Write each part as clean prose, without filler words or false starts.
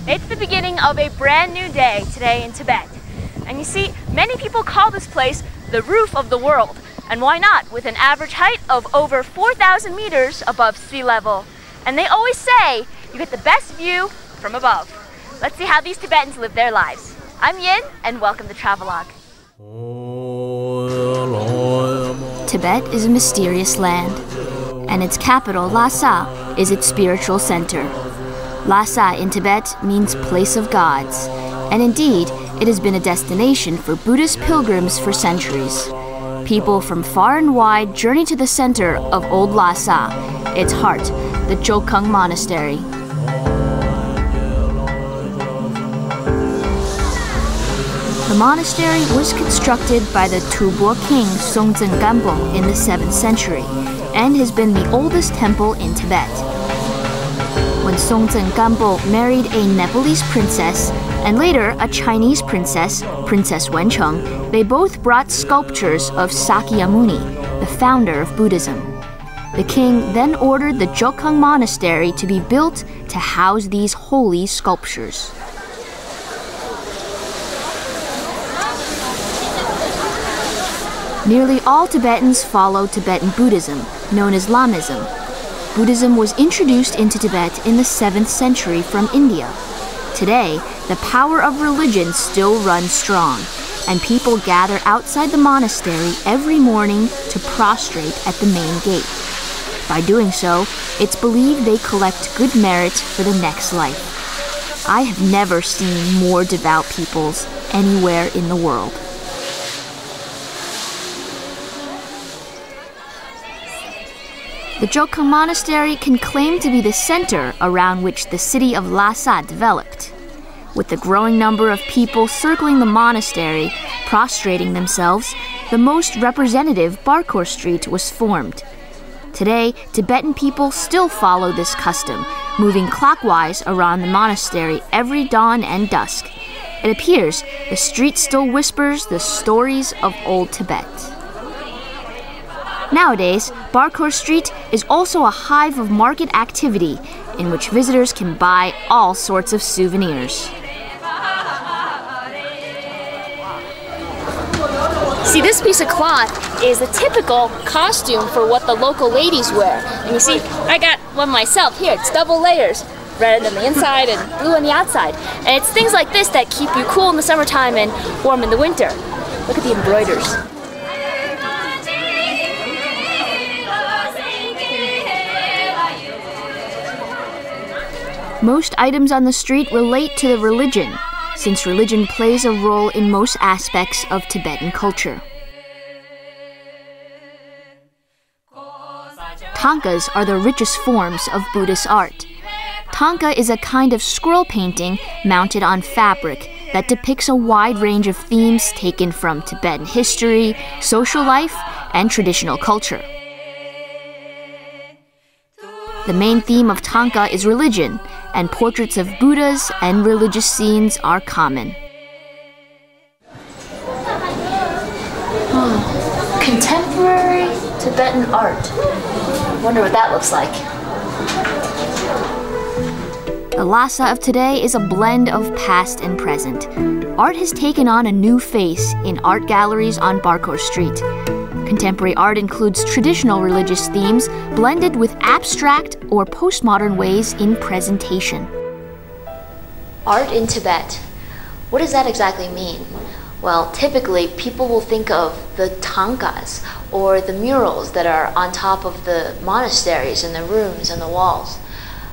It's the beginning of a brand new day today in Tibet. And you see, many people call this place the roof of the world. And why not, with an average height of over 4,000 meters above sea level. And they always say you get the best view from above. Let's see how these Tibetans live their lives. I'm Yin, and welcome to Travelogue. Tibet is a mysterious land, and its capital, Lhasa, is its spiritual center. Lhasa in Tibet means place of gods, and indeed, it has been a destination for Buddhist pilgrims for centuries. People from far and wide journey to the center of Old Lhasa, its heart, the Jokhang Monastery. The monastery was constructed by the Tubo king Songtsen Gampo in the 7th century, and has been the oldest temple in Tibet. When Songtsen Gampo married a Nepalese princess and later a Chinese princess, Princess Wencheng, they both brought sculptures of Sakyamuni, the founder of Buddhism. The king then ordered the Jokhang Monastery to be built to house these holy sculptures. Nearly all Tibetans follow Tibetan Buddhism, known as Lamism. Buddhism was introduced into Tibet in the 7th century from India. Today, the power of religion still runs strong, and people gather outside the monastery every morning to prostrate at the main gate. By doing so, it's believed they collect good merit for the next life. I have never seen more devout peoples anywhere in the world. The Jokhang Monastery can claim to be the center around which the city of Lhasa developed. With the growing number of people circling the monastery, prostrating themselves, the most representative Barkhor Street was formed. Today, Tibetan people still follow this custom, moving clockwise around the monastery every dawn and dusk. It appears the street still whispers the stories of old Tibet. Nowadays, Barkhor Street is also a hive of market activity in which visitors can buy all sorts of souvenirs. See, this piece of cloth is a typical costume for what the local ladies wear. And you see, I got one myself here. It's double layers, red on the inside and blue on the outside. And it's things like this that keep you cool in the summertime and warm in the winter. Look at the embroiders. Most items on the street relate to the religion, since religion plays a role in most aspects of Tibetan culture. Tankas are the richest forms of Buddhist art. Tanka is a kind of scroll painting mounted on fabric that depicts a wide range of themes taken from Tibetan history, social life, and traditional culture. The main theme of Tanka is religion, and portraits of Buddhas and religious scenes are common. Contemporary Tibetan art. Wonder what that looks like. The Lhasa of today is a blend of past and present. Art has taken on a new face in art galleries on Barkhor Street. Contemporary art includes traditional religious themes blended with abstract or postmodern ways in presentation. Art in Tibet. What does that exactly mean? Well, typically people will think of the tankas or the murals that are on top of the monasteries and the rooms and the walls.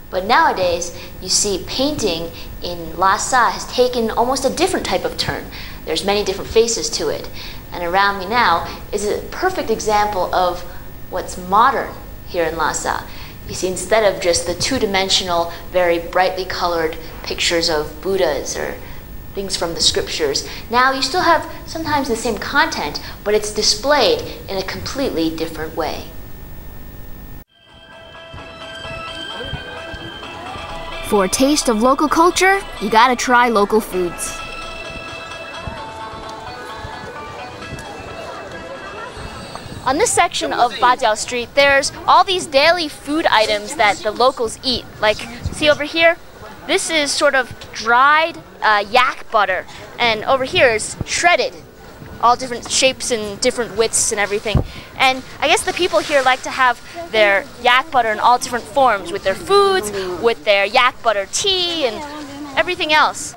But nowadays, you see painting in Lhasa has taken almost a different type of turn. There's many different faces to it. And around me now is a perfect example of what's modern here in Lhasa. You see, instead of just the two-dimensional, very brightly colored pictures of Buddhas or things from the scriptures, now you still have sometimes the same content, but it's displayed in a completely different way. For a taste of local culture, you gotta try local foods. On this section of Bajiao Street, there's all these daily food items that the locals eat. Like, see over here? This is sort of dried yak butter, and over here is shredded. All different shapes and different widths and everything. And I guess the people here like to have their yak butter in all different forms, with their foods, with their yak butter tea, and everything else.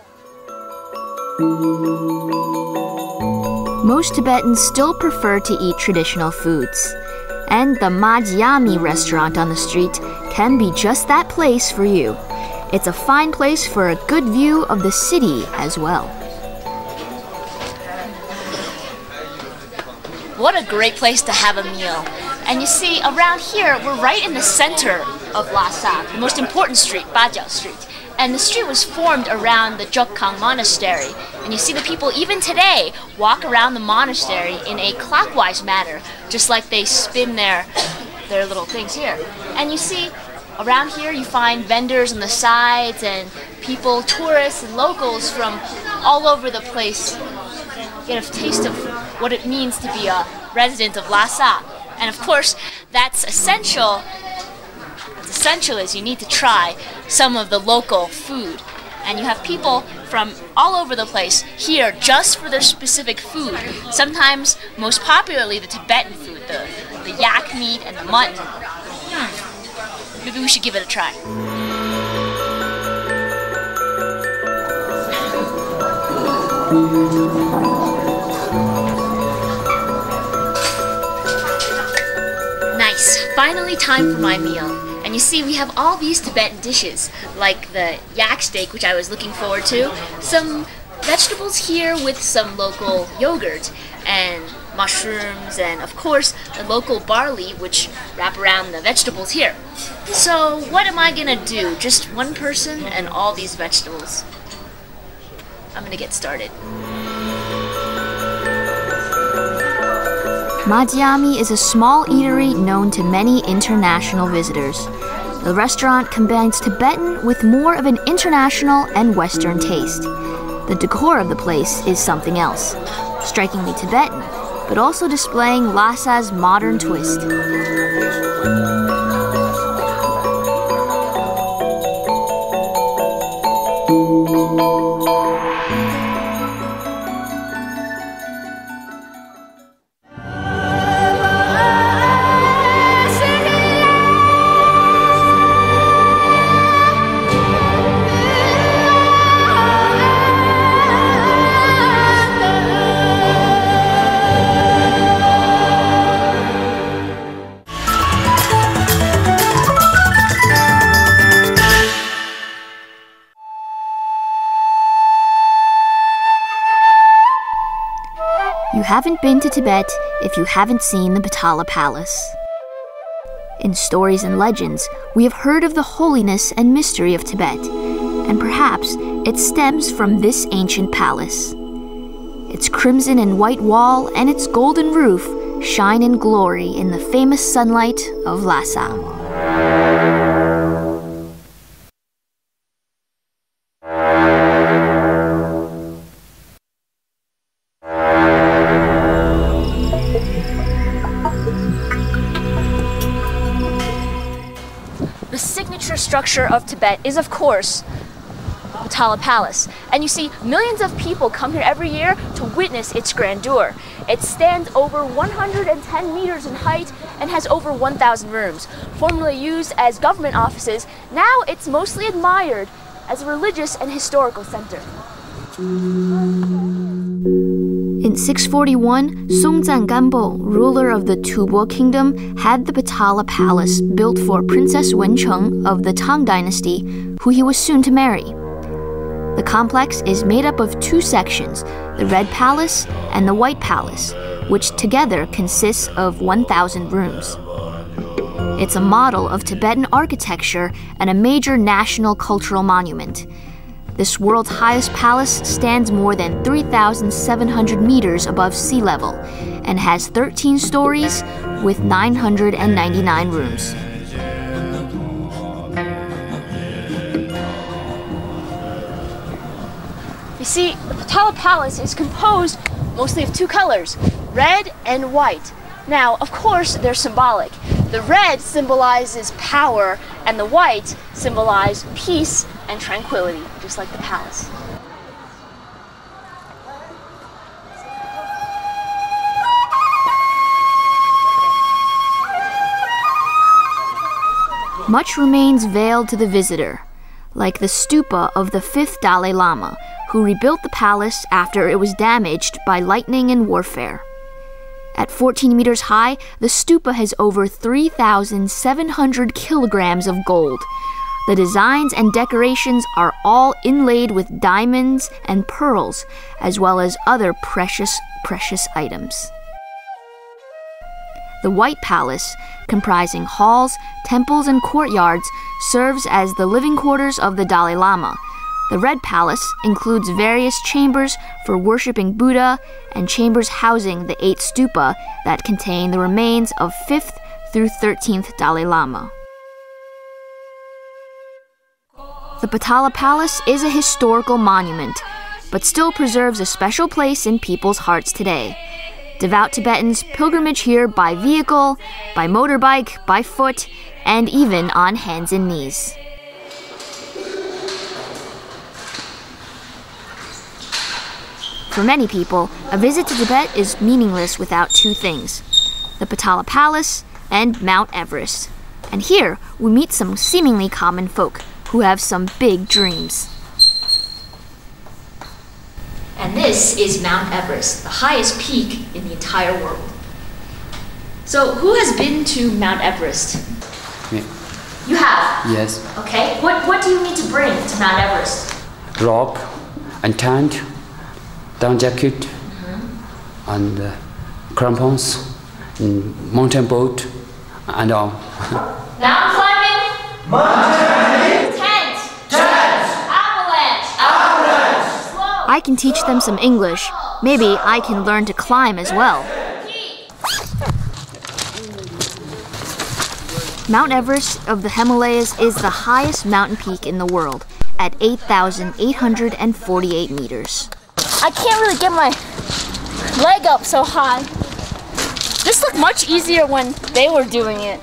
Most Tibetans still prefer to eat traditional foods. And the Majiami restaurant on the street can be just that place for you. It's a fine place for a good view of the city as well. What a great place to have a meal. And you see, around here, we're right in the center of Lhasa, the most important street, Bajiao Street. And the street was formed around the Jokkang Monastery. And you see the people, even today, walk around the monastery in a clockwise manner, just like they spin their little things here. And you see, around here you find vendors on the sides and people, tourists and locals from all over the place get a taste of what it means to be a resident of Lhasa. And of course, that's essential. What's essential is you need to try some of the local food. And you have people from all over the place here just for their specific food. Sometimes, most popularly, the Tibetan food, the yak meat and the mutton. Maybe we should give it a try. Nice. Finally time for my meal. And you see, we have all these Tibetan dishes, like the yak steak, which I was looking forward to, some vegetables here with some local yogurt, and mushrooms, and of course, the local barley, which wrap around the vegetables here. So, what am I gonna do? Just one person and all these vegetables? I'm gonna get started. Majiami is a small eatery known to many international visitors. The restaurant combines Tibetan with more of an international and Western taste. The decor of the place is something else, strikingly Tibetan, but also displaying Lhasa's modern twist. You haven't been to Tibet if you haven't seen the Potala Palace. In stories and legends, we have heard of the holiness and mystery of Tibet, and perhaps it stems from this ancient palace. Its crimson and white wall and its golden roof shine in glory in the famous sunlight of Lhasa. The signature structure of Tibet is, of course, Potala Palace. And you see, millions of people come here every year to witness its grandeur. It stands over 110 meters in height and has over 1,000 rooms. Formerly used as government offices, now it's mostly admired as a religious and historical center. In 641, Songtsen Gampo, ruler of the Tubo Kingdom, had the Potala Palace built for Princess Wencheng of the Tang Dynasty, who he was soon to marry. The complex is made up of two sections, the Red Palace and the White Palace, which together consists of 1,000 rooms. It's a model of Tibetan architecture and a major national cultural monument. This world's highest palace stands more than 3,700 meters above sea level and has 13 stories with 999 rooms. You see, the Potala Palace is composed mostly of two colors, red and white. Now, of course, they're symbolic. The red symbolizes power, and the white symbolizes peace and tranquility, just like the palace. Much remains veiled to the visitor, like the stupa of the 5th Dalai Lama, who rebuilt the palace after it was damaged by lightning and warfare. At 14 meters high, the stupa has over 3,700 kilograms of gold. The designs and decorations are all inlaid with diamonds and pearls, as well as other precious items. The White Palace, comprising halls, temples, and courtyards, serves as the living quarters of the Dalai Lama. The Red Palace includes various chambers for worshipping Buddha and chambers housing the 8 stupa that contain the remains of 5th through 13th Dalai Lama. The Potala Palace is a historical monument, but still preserves a special place in people's hearts today. Devout Tibetans pilgrimage here by vehicle, by motorbike, by foot, and even on hands and knees. For many people, a visit to Tibet is meaningless without two things: the Potala Palace and Mount Everest. And here, we meet some seemingly common folk who have some big dreams. And this is Mount Everest, the highest peak in the entire world. So, who has been to Mount Everest? Me. You have? Yes. Okay. What do you need to bring to Mount Everest? Rope and tent, down jacket, and crampons, and mountain boat, and all. Mountain climbing? Tent! Avalanche! Slow! I can teach them some English. Maybe I can learn to climb as well. Mount Everest of the Himalayas is the highest mountain peak in the world at 8,848 meters. I can't really get my leg up so high. This looked much easier when they were doing it.